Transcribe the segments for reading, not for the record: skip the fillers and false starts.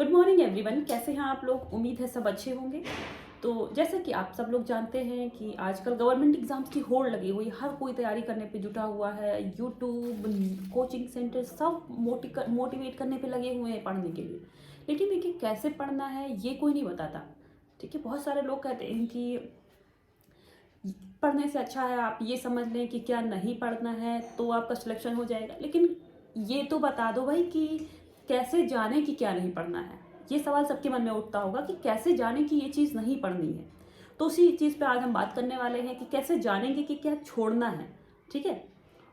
Good morning everyone, कैसे हैं आप लोग। उम्मीद है सब अच्छे होंगे। तो जैसा कि आप सब लोग जानते हैं कि आजकल गवर्नमेंट एग्जाम्स की होड़ लगी हुई, हर कोई तैयारी करने पे जुटा हुआ है। यूट्यूब, कोचिंग सेंटर सब मोटिवेट करने पे लगे हुए हैं पढ़ने के लिए। लेकिन देखिए कैसे पढ़ना है ये कोई नहीं बताता। ठीक है, बहुत सारे लोग कहते हैं कि पढ़ने से अच्छा है आप ये समझ लें कि क्या नहीं पढ़ना है तो आपका सिलेक्शन हो जाएगा। लेकिन ये तो बता दो भाई कि कैसे जाने कि क्या नहीं पढ़ना है। ये सवाल सबके मन में उठता होगा कि कैसे जाने कि ये चीज़ नहीं पढ़नी है। तो उसी चीज़ पे आज हम बात करने वाले हैं कि कैसे जानेंगे कि क्या छोड़ना है। ठीक है,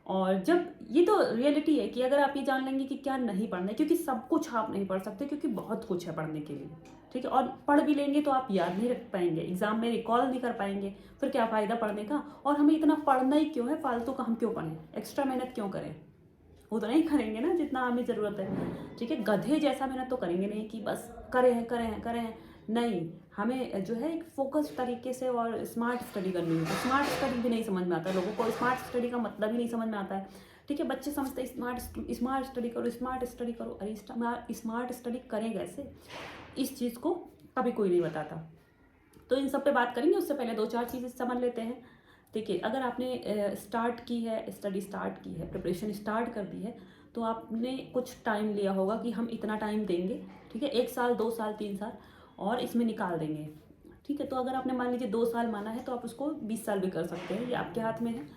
और जब ये तो रियलिटी है कि अगर आप ये जान लेंगे कि क्या नहीं पढ़ना है, क्योंकि सब कुछ आप नहीं पढ़ सकते, क्योंकि बहुत कुछ है पढ़ने के लिए। ठीक है, और पढ़ भी लेंगे तो आप याद नहीं रख पाएंगे, एग्जाम में रिकॉल नहीं कर पाएंगे, फिर क्या फ़ायदा पढ़ने का। और हमें इतना पढ़ना ही क्यों है, फालतू का हम क्यों पढ़ें, एक्स्ट्रा मेहनत क्यों करें। वो तो नहीं करेंगे ना जितना हमें ज़रूरत है। ठीक है, गधे जैसा मेहनत तो करेंगे नहीं कि बस करें हैं करें हैं करें हैं। नहीं, हमें जो है एक फोकस तरीके से और स्मार्ट स्टडी करनी है। स्मार्ट स्टडी भी नहीं समझ में आता है लोगों को, स्मार्ट स्टडी का मतलब ही नहीं समझ में आता है। ठीक है, बच्चे समझते हैं स्मार्ट स्टडी करो, स्मार्ट स्टडी करो। अरे स्मार्ट स्टडी करें कैसे, इस चीज़ को कभी कोई नहीं बताता। तो इन सब पे बात करेंगे, उससे पहले दो चार चीज़ें समझ लेते हैं। देखिए, अगर आपने स्टार्ट की है, स्टडी स्टार्ट की है, प्रिपरेशन स्टार्ट कर दी है, तो आपने कुछ टाइम लिया होगा कि हम इतना टाइम देंगे। ठीक है, 1 साल 2 साल 3 साल और इसमें निकाल देंगे। ठीक है, तो अगर आपने मान लीजिए 2 साल माना है तो आप उसको 20 साल भी कर सकते हैं, ये आपके हाथ में है।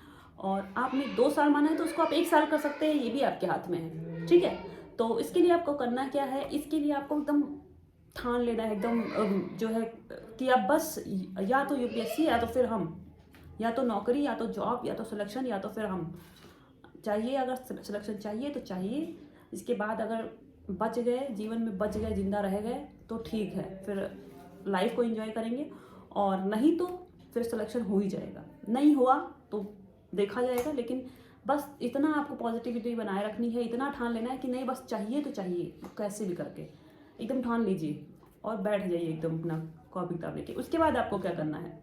और आपने 2 साल माना है तो उसको आप 1 साल कर सकते हैं, ये भी आपके हाथ में है। ठीक है, तो इसके लिए आपको करना क्या है, इसके लिए आपको एकदम ठान लेना है एकदम जो है कि अब बस या तो यूपीएससी या तो फिर हम, या तो नौकरी या तो जॉब या तो सिलेक्शन या तो फिर हम चाहिए। अगर सिलेक्शन चाहिए तो चाहिए, इसके बाद अगर बच गए, जीवन में बच गए, जिंदा रह गए तो ठीक है, फिर लाइफ को एंजॉय करेंगे। और नहीं तो फिर सिलेक्शन हो ही जाएगा, नहीं हुआ तो देखा जाएगा। लेकिन बस इतना आपको पॉजिटिविटी बनाए रखनी है, इतना ठान लेना है कि नहीं बस चाहिए तो चाहिए, कैसे भी करके एकदम ठान लीजिए और बैठ जाइए एकदम अपना कॉपी किताब लेके। उसके बाद आपको क्या करना है,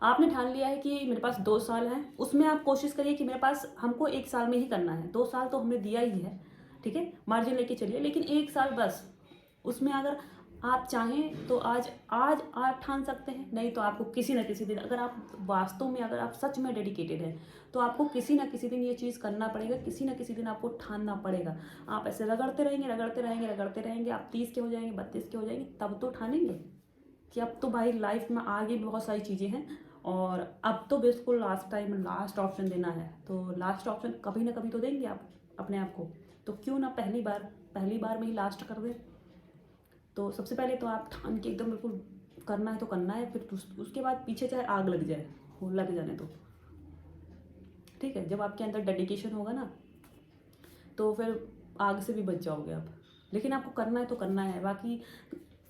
आपने ठान लिया है कि मेरे पास 2 साल हैं, उसमें आप कोशिश करिए कि मेरे पास हमको 1 साल में ही करना है। 2 साल तो हमने दिया ही है, ठीक है, मार्जिन लेके चलिए, लेकिन 1 साल बस। उसमें अगर आप चाहें तो आज आज आप ठान सकते हैं, नहीं तो आपको किसी न किसी दिन, अगर आप वास्तव में, अगर आप सच में डेडिकेटेड हैं तो आपको किसी न किसी दिन ये चीज़ करना पड़ेगा, किसी न किसी दिन आपको ठानना पड़ेगा। आप ऐसे रगड़ते रहेंगे रगड़ते रहेंगे रगड़ते रहेंगे, आप 30 के हो जाएंगे, 32 के हो जाएंगे, तब तो ठानेंगे कि अब तो भाई लाइफ में आगे भी बहुत सारी चीज़ें हैं और अब तो बिल्कुल लास्ट टाइम, लास्ट ऑप्शन देना है। तो लास्ट ऑप्शन कभी ना कभी तो देंगे आप अपने आप को, तो क्यों ना पहली बार में ही लास्ट कर दें। तो सबसे पहले तो आप ठान के एकदम बिल्कुल करना है तो करना है, फिर उसके बाद पीछे चाहे आग लग जाए, हो लग जाने दो। ठीक है, जब आपके अंदर डेडिकेशन होगा ना तो फिर आग से भी बच जाओगे आप। लेकिन आपको करना है तो करना है, बाकी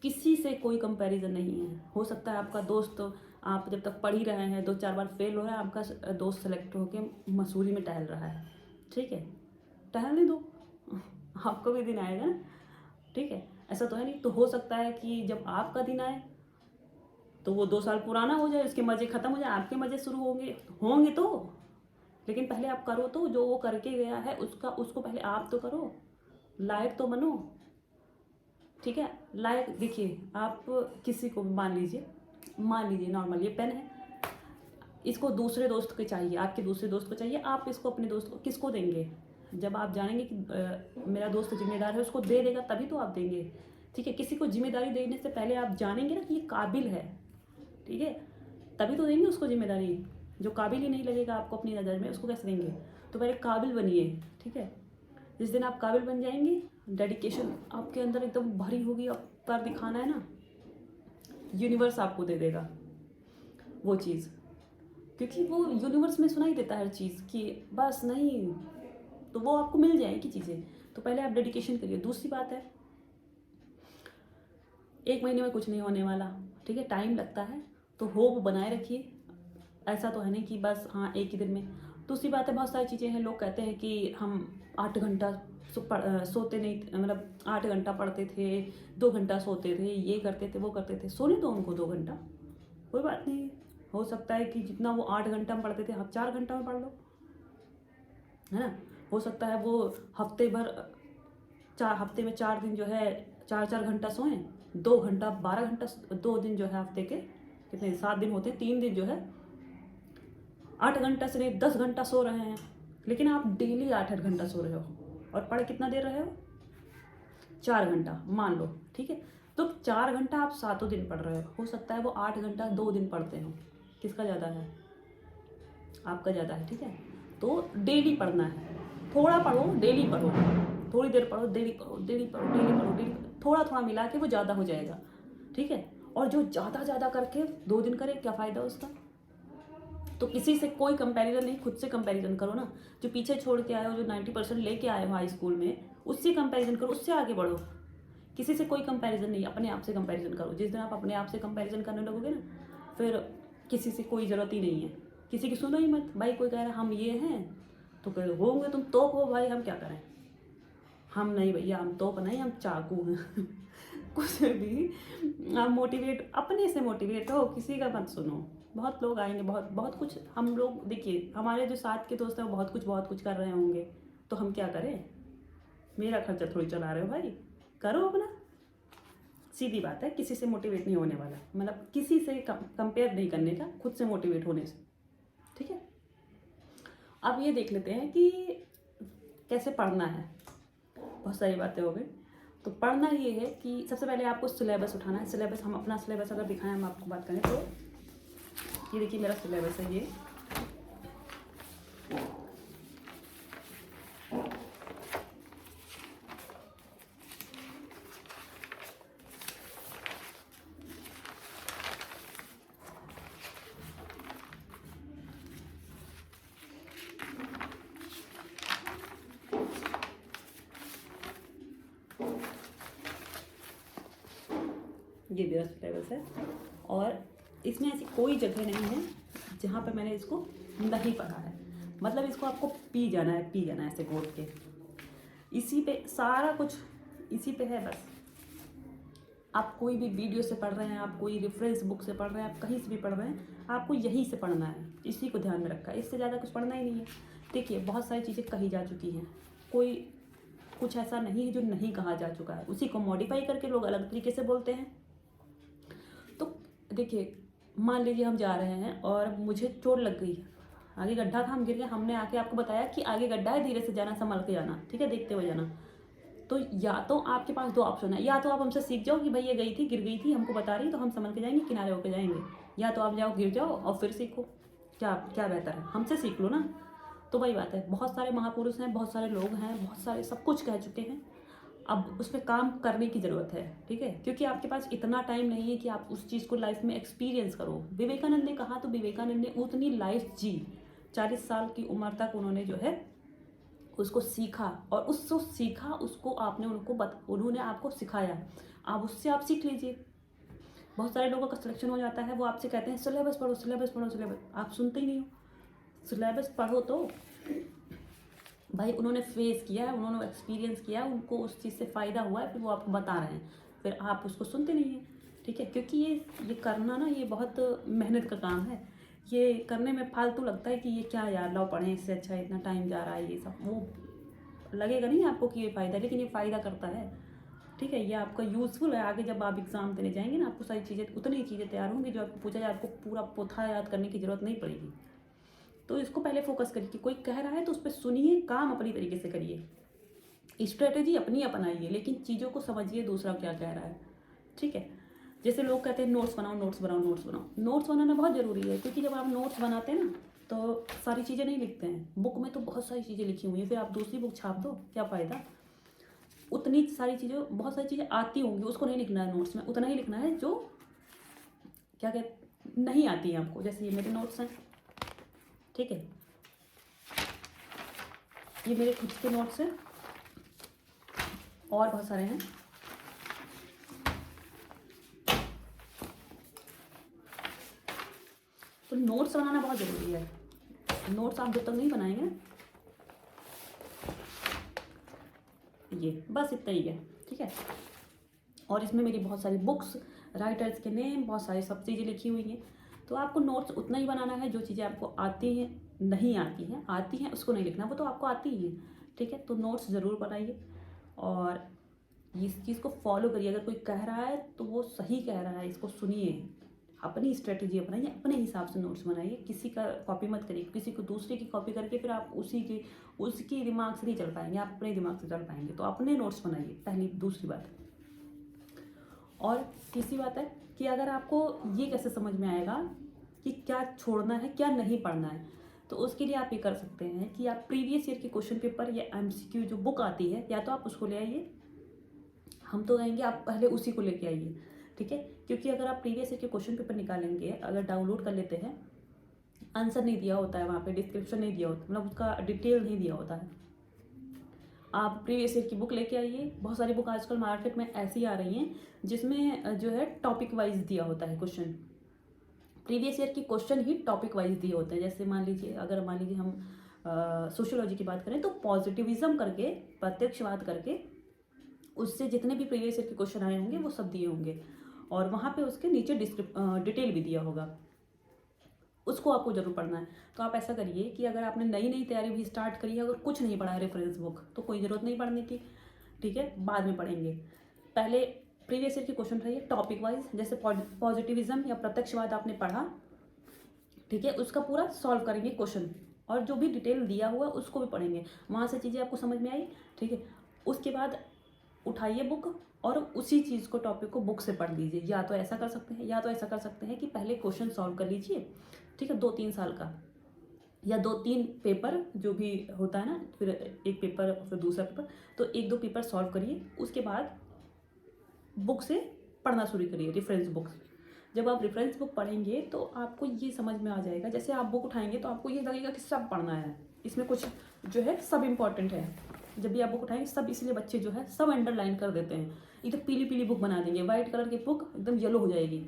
किसी से कोई कंपैरिजन नहीं है। हो सकता है आपका दोस्त, आप जब तक पढ़ ही रहे हैं 2 4 बार फेल हो रहा है, आपका दोस्त सेलेक्ट होके मसूरी में टहल रहा है। ठीक है, टहलने दो, आपको भी दिन आएगा ना। ठीक है, ऐसा तो है नहीं। तो हो सकता है कि जब आपका दिन आए तो वो 2 साल पुराना हो जाए, उसके मज़े ख़त्म हो जाए, आपके मज़े शुरू होंगे होंगे तो। लेकिन पहले आप करो तो, जो वो करके गया है उसको पहले आप तो करो, लायक तो बनो। ठीक है, लायक, देखिए आप किसी को मान लीजिए नॉर्मल ये पेन है, इसको दूसरे दोस्त को चाहिए, आपके दूसरे दोस्त को चाहिए, आप इसको अपने दोस्त को किसको देंगे। जब आप जानेंगे कि मेरा दोस्त जिम्मेदार है, उसको दे देगा तभी तो आप देंगे। ठीक है, किसी को जिम्मेदारी देने से पहले आप जानेंगे ना कि ये काबिल है, ठीक है, तभी तो देंगे उसको जिम्मेदारी। जो काबिल ही नहीं लगेगा आपको अपनी नज़र में, उसको कैसे देंगे। तो पहले काबिल बनिए। ठीक है, जिस दिन आप काबिल बन जाएंगे, डेडिकेशन आपके अंदर एकदम भरी होगी, अब कर दिखाना है ना, यूनिवर्स आपको दे देगा वो चीज़, क्योंकि वो यूनिवर्स में सुनाई देता है हर चीज़ कि बस नहीं, तो वो आपको मिल जाएगी चीज़ें। तो पहले आप डेडिकेशन करिए। दूसरी बात है, 1 महीने में कुछ नहीं होने वाला। ठीक है, टाइम लगता है, तो होप बनाए रखिए। ऐसा तो है नहीं कि बस हाँ एक ही दिन में। दूसरी बात है, बहुत सारी चीज़ें हैं, लोग कहते हैं कि हम 8 घंटा सोते नहीं, मतलब 8 घंटा पढ़ते थे, 2 घंटा सोते थे, ये करते थे वो करते थे। सोने दो उनको 2 घंटा, कोई बात नहीं। हो सकता है कि जितना वो 8 घंटा में पढ़ते थे आप 4 घंटा में पढ़ लो, है ना। हो सकता है वो हफ्ते में 4 दिन जो है 4 घंटा सोएं, 2 घंटा 12 घंटा, 2 दिन जो है हफ्ते के कितने 7 दिन होते हैं, 3 दिन जो है 8 घंटा से नहीं 10 घंटा सो रहे हैं, लेकिन आप डेली 8-8 घंटा सो रहे हो और पढ़ कितना देर रहे हो 4 घंटा मान लो, ठीक है। तो 4 घंटा आप 7 दिन पढ़ रहे हो सकता है वो 8 घंटा 2 दिन पढ़ते हो, किसका ज़्यादा है, आपका ज़्यादा है, ठीक है। तो डेली पढ़ना है, थोड़ा पढ़ो डेली पढ़ो, थोड़ी देर पढ़ो डेली पढ़ो, डेली पढ़ो डेली पढ़ो डेली, थोड़ा थोड़ा मिला के वो ज़्यादा हो जाएगा, ठीक है। और जो ज़्यादा करके 2 दिन करे क्या फ़ायदा उसका। तो किसी से कोई कंपैरिजन नहीं, खुद से कंपैरिजन करो ना। जो पीछे छोड़ के आए हो, जो 90% लेके आए हो हाई स्कूल में, उससे कंपैरिजन करो, उससे आगे बढ़ो। किसी से कोई कंपैरिजन नहीं, अपने आप से कंपैरिजन करो। जिस दिन आप अपने आप से कंपैरिजन करने लगोगे ना, फिर किसी से कोई ज़रूरत ही नहीं है, किसी की सुनो ही मत। भाई कोई कह रहा है हम ये हैं तो कह होंगे तुम तोप हो, भाई हम क्या करें, हम नहीं भैया, हम तोप नहीं, हम चाकू हैं कुछ भी आप मोटिवेट अपने से मोटिवेट हो, किसी का मत सुनो। बहुत लोग आएंगे, बहुत बहुत कुछ हम लोग, देखिए हमारे जो साथ के दोस्त हैं वो बहुत कुछ कर रहे होंगे, तो हम क्या करें, मेरा खर्चा थोड़ी चला रहे हो भाई, करो अपना। सीधी बात है, किसी से मोटिवेट नहीं होने वाला, मतलब किसी से कंपेयर नहीं करने का, खुद से मोटिवेट होने से, ठीक है। अब ये देख लेते हैं कि कैसे पढ़ना है। बहुत सारी बातें हो गई। तो पढ़ना ये है कि सबसे पहले आपको सिलेबस उठाना है। सिलेबस, हम अपना सिलेबस अगर दिखाएं, हम आपको बात करें तो ये देखिए मेरा सिलेबस है ये। ये मेरा सिलेबस है और इसमें ऐसी कोई जगह नहीं है जहाँ पे मैंने इसको नहीं पढ़ा है। मतलब इसको आपको पी जाना है ऐसे घोट के, इसी पे सारा कुछ इसी पे है बस। आप कोई भी वीडियो से पढ़ रहे हैं, आप कोई रेफरेंस बुक से पढ़ रहे हैं, आप कहीं से भी पढ़ रहे हैं, आपको यहीं से पढ़ना है, इसी को ध्यान में रखा है, इससे ज़्यादा कुछ पढ़ना ही नहीं है। देखिए बहुत सारी चीज़ें कही जा चुकी हैं, कोई कुछ ऐसा नहीं है जो नहीं कहा जा चुका है, उसी को मॉडिफाई करके लोग अलग तरीके से बोलते हैं। तो देखिए मान लीजिए हम जा रहे हैं और मुझे चोट लग गई, आगे गड्ढा था, हम गिर गए, हमने आके आपको बताया कि आगे गड्ढा है, धीरे से जाना, संभल के जाना, ठीक है, देखते हुए जाना। तो या तो आपके पास 2 ऑप्शन है, या तो आप हमसे सीख जाओ कि भाई ये गई थी, गिर गई थी, हमको बता रही तो हम संभल के जाएंगे, किनारे होकर जाएंगे, या तो आप जाओ गिर जाओ और फिर सीखो। क्या क्या बेहतर है, हमसे सीख लो ना। तो वही बात है, बहुत सारे महापुरुष हैं, बहुत सारे लोग हैं, बहुत सारे सब कुछ कह चुके हैं, अब उस पर काम करने की ज़रूरत है, ठीक है। क्योंकि आपके पास इतना टाइम नहीं है कि आप उस चीज़ को लाइफ में एक्सपीरियंस करो। विवेकानंद ने कहा तो विवेकानंद ने उतनी लाइफ जी, 40 साल की उम्र तक उन्होंने जो है उसको सीखा, और उसको सीखा, उसको आपने उन्होंने आपको सिखाया, आप उससे आप सीख लीजिए। बहुत सारे लोगों का सिलेक्शन हो जाता है, वो आपसे कहते हैं सिलेबस पढ़ो सिलेबस पढ़ो सिलेबस, आप सुनते ही नहीं हो। सिलेबस पढ़ो तो भाई उन्होंने फेस किया है, उन्होंने एक्सपीरियंस किया है, उनको उस चीज़ से फ़ायदा हुआ है, फिर वो आपको बता रहे हैं, फिर आप उसको सुनते नहीं हैं, ठीक है। क्योंकि ये करना ना, ये बहुत मेहनत का काम है, ये करने में फालतू लगता है कि ये क्या यार लाओ पढ़ें, इससे अच्छा इतना टाइम जा रहा है, ये सब वो लगेगा नहीं आपको कि ये फ़ायदा, लेकिन ये फ़ायदा करता है, ठीक है। ये आपका यूज़फुल है, आगे जब आप एग्ज़ाम देने जाएंगे ना, आपको सारी चीज़ें, उतनी चीज़ें तैयार होंगी जो आपको पूछा जाए, आपको पूरा पोथा याद करने की ज़रूरत नहीं पड़ेगी। तो इसको पहले फोकस करिए कि कोई कह रहा है तो उस पर सुनिए, काम अपनी तरीके से करिए, स्ट्रेटेजी अपनी अपनाइए, लेकिन चीज़ों को समझिए दूसरा क्या कह रहा है, ठीक है। जैसे लोग कहते हैं नोट्स बनाओ नोट्स बनाओ नोट्स बनाओ, नोट्स बनाना बहुत ज़रूरी है, क्योंकि जब आप नोट्स बनाते हैं ना तो सारी चीज़ें नहीं लिखते हैं, बुक में तो बहुत सारी चीज़ें लिखी हुई हैं, फिर आप दूसरी बुक छाप दो, क्या फ़ायदा। उतनी सारी चीज़ें, बहुत सारी चीज़ें आती होंगी, उसको नहीं लिखना है नोट्स में, उतना ही लिखना है जो क्या कहते नहीं आती है आपको। जैसे ये मेरे नोट्स हैं, ठीक है, ये मेरे खुद के नोट्स हैं और बहुत सारे हैं। तो नोट्स बनाना बहुत ज़रूरी है, नोट्स आप जब तक नहीं बनाएंगे, ये बस इतना ही है, ठीक है। और इसमें मेरी बहुत सारी बुक्स, राइटर्स के नेम, बहुत सारी सब चीज़ें लिखी हुई हैं। तो आपको नोट्स उतना ही बनाना है, जो चीज़ें आपको आती हैं, नहीं आती हैं उसको नहीं लिखना, वो तो आपको आती ही है, ठीक है। तो नोट्स ज़रूर बनाइए। और इस चीज़ को फॉलो करिए। अगर कोई कह रहा है तो वो सही कह रहा है, इसको सुनिए, अपनी स्ट्रेटजी अपनाइए, अपने हिसाब से नोट्स बनाइए, किसी का कॉपी मत करिए। किसी को दूसरे की कॉपी करके फिर आप उसकी दिमाग से नहीं चल पाएंगे, आप अपने दिमाग से चल पाएंगे। तो अपने नोट्स बनाइए, पहली दूसरी बात। और तीसरी बात है कि अगर आपको ये कैसे समझ में आएगा कि क्या छोड़ना है क्या नहीं पढ़ना है, तो उसके लिए आप ये कर सकते हैं कि आप प्रीवियस ईयर के क्वेश्चन पेपर या एमसीक्यू जो बुक आती है, या तो आप उसको ले आइए, हम तो कहेंगे आप पहले उसी को लेके आइए, ठीक है। क्योंकि अगर आप प्रीवियस ईयर के क्वेश्चन पेपर निकालेंगे, अगर डाउनलोड कर लेते हैं, आंसर नहीं दिया होता है वहाँ पे, डिस्क्रिप्शन नहीं दिया होता, मतलब उसका डिटेल नहीं दिया होता है, आप प्रीवियस ईयर की बुक लेके आइए। बहुत सारी बुक आजकल मार्केट में ऐसी आ रही हैं जिसमें जो है टॉपिक वाइज दिया होता है क्वेश्चन, प्रीवियस ईयर के क्वेश्चन ही टॉपिक वाइज दिए होते हैं। जैसे मान लीजिए हम सोशियोलॉजी की बात करें तो पॉजिटिविज्म करके, प्रत्यक्षवाद करके, उससे जितने भी प्रीवियस ईयर के क्वेश्चन आए होंगे वो सब दिए होंगे, और वहाँ पे उसके नीचे डिटेल भी दिया होगा, उसको आपको जरूर पढ़ना है। तो आप ऐसा करिए कि अगर आपने नई तैयारी भी स्टार्ट करी है, अगर कुछ नहीं पढ़ा है रेफरेंस बुक, तो कोई ज़रूरत नहीं पढ़ने की, ठीक है, बाद में पढ़ेंगे। पहले प्रीवियस ईयर के क्वेश्चन पढ़िए टॉपिक वाइज, जैसे पॉजिटिविज्म या प्रत्यक्षवाद आपने पढ़ा, ठीक है, उसका पूरा सॉल्व करेंगे क्वेश्चन, और जो भी डिटेल दिया हुआ उसको भी पढ़ेंगे, वहाँ से चीज़ें आपको समझ में आई, ठीक है। उसके बाद उठाइए बुक और उसी चीज़ को, टॉपिक को बुक से पढ़ लीजिए। या तो ऐसा कर सकते हैं, कि पहले क्वेश्चन सॉल्व कर लीजिए, ठीक है, 2-3 साल का, या 2-3 पेपर जो भी होता है ना, फिर एक पेपर फिर दूसरा पेपर, तो 1-2 पेपर सॉल्व करिए, उसके बाद बुक से पढ़ना शुरू करिए, रेफरेंस बुक। जब आप रेफरेंस बुक पढ़ेंगे तो आपको ये समझ में आ जाएगा, जैसे आप बुक उठाएंगे तो आपको ये लगेगा कि सब पढ़ना है, इसमें कुछ जो है सब इम्पॉर्टेंट है। जब भी आप बुक उठाएंगे सब, इसलिए बच्चे जो है सब अंडरलाइन कर देते हैं, एकदम पीली बुक बना देंगे, वाइट कलर की बुक एकदम येलो हो जाएगी।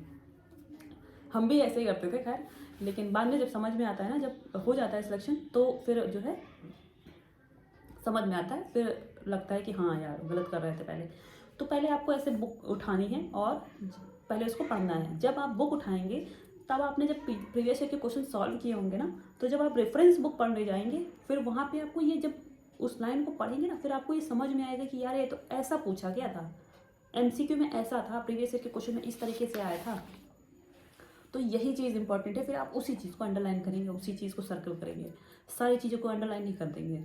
हम भी ऐसे ही करते थे खैर, लेकिन बाद में जब समझ में आता है ना, जब हो जाता है सिलेक्शन, तो फिर जो है समझ में आता है, फिर लगता है कि हाँ यार गलत कर रहे थे पहले। तो पहले आपको ऐसे बुक उठानी है और पहले उसको पढ़ना है। जब आप बुक उठाएंगे तब आपने जब प्रीवियस ईयर के क्वेश्चन सॉल्व किए होंगे ना, तो जब आप रेफरेंस बुक पढ़ने जाएंगे, फिर वहाँ पे आपको ये, जब उस लाइन को पढ़ेंगे ना, फिर आपको ये समझ में आएगा कि यार ये तो ऐसा पूछा गया था, एमसीक्यू में ऐसा था, प्रीवियस ईयर के क्वेश्चन में इस तरीके से आया था। तो यही चीज़ इंपॉर्टेंट है। फिर आप उसी चीज़ को अंडरलाइन करेंगे, उसी चीज़ को सर्कल करेंगे, सारी चीज़ों को अंडरलाइन नहीं कर देंगे,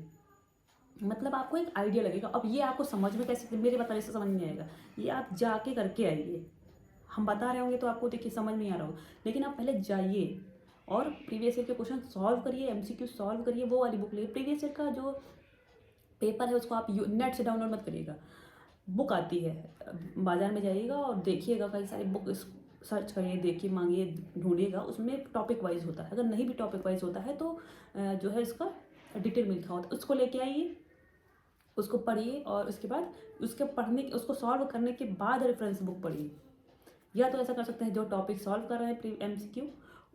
मतलब आपको एक आइडिया लगेगा। अब ये आपको समझ में कैसे, मेरे बताने से समझ नहीं आएगा, ये आप जाके करके आइए। हम बता रहे होंगे तो आपको देखिए समझ नहीं आ रहा हो, लेकिन आप पहले जाइए और प्रीवियस ईयर के क्वेश्चन सॉल्व करिए, एमसीक्यू सॉल्व करिए, वो वाली बुक लीजिए। प्रीवियस ईयर का जो पेपर है उसको आप नेट से डाउनलोड मत करिएगा, बुक आती है, बाज़ार में जाइएगा और देखिएगा, कई सारी बुक सर्च करिए, देखिए, मांगिए, ढूंढिएगा, उसमें टॉपिक वाइज होता है। अगर नहीं भी टॉपिक वाइज होता है तो जो है इसका डिटेल में लिखा होता है, उसको लेके आइए, उसको पढ़िए, और उसके बाद उसको सॉल्व करने के बाद रेफरेंस बुक पढ़िए। या तो ऐसा कर सकते हैं, जो टॉपिक सॉल्व कर रहे हैं एमसीक्यू,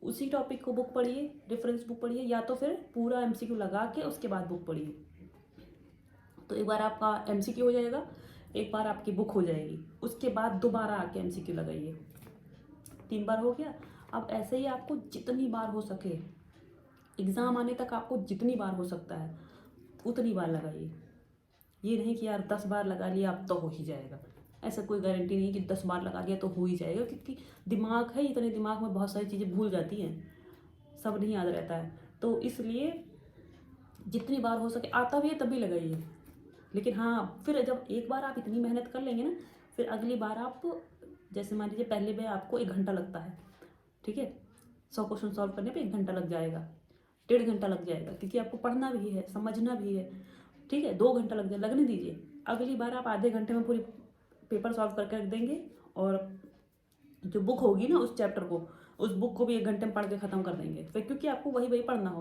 उसी टॉपिक को बुक पढ़िए, रेफरेंस बुक पढ़िए, या तो फिर पूरा एमसीक्यू लगा के उसके बाद बुक पढ़िए। तो एक बार आपका एमसीक्यू हो जाएगा, एक बार आपकी बुक हो जाएगी, उसके बाद दोबारा आके एमसीक्यू लगाइए, 3 बार हो गया। अब ऐसे ही आपको जितनी बार हो सके, एग्ज़ाम आने तक आपको जितनी बार हो सकता है उतनी बार लगाइए। ये नहीं कि यार 10 बार लगा लिया अब तो हो ही जाएगा, ऐसा कोई गारंटी नहीं कि 10 बार लगा लिया तो हो ही जाएगा, क्योंकि दिमाग है, इतने दिमाग में बहुत सारी चीज़ें भूल जाती हैं, सब नहीं याद रहता है। तो इसलिए जितनी बार हो सके, आता भी है तभी लगाइए। लेकिन हाँ, फिर जब एक बार आप इतनी मेहनत कर लेंगे ना, फिर अगली बार आप, जैसे मान लीजिए पहले में आपको 1 घंटा लगता है, ठीक है, 100 क्वेश्चन सॉल्व करने पे 1 घंटा लग जाएगा, 1.5 घंटा लग जाएगा, क्योंकि आपको पढ़ना भी है, समझना भी है, ठीक है, 2 घंटा लगने दीजिए। अगली बार आप आधे घंटे में पूरी पेपर सॉल्व करके रख देंगे, और जो बुक होगी ना उस चैप्टर को, उस बुक को भी 1 घंटे में पढ़ के ख़त्म कर देंगे, फिर क्योंकि आपको वही पढ़ना होगा।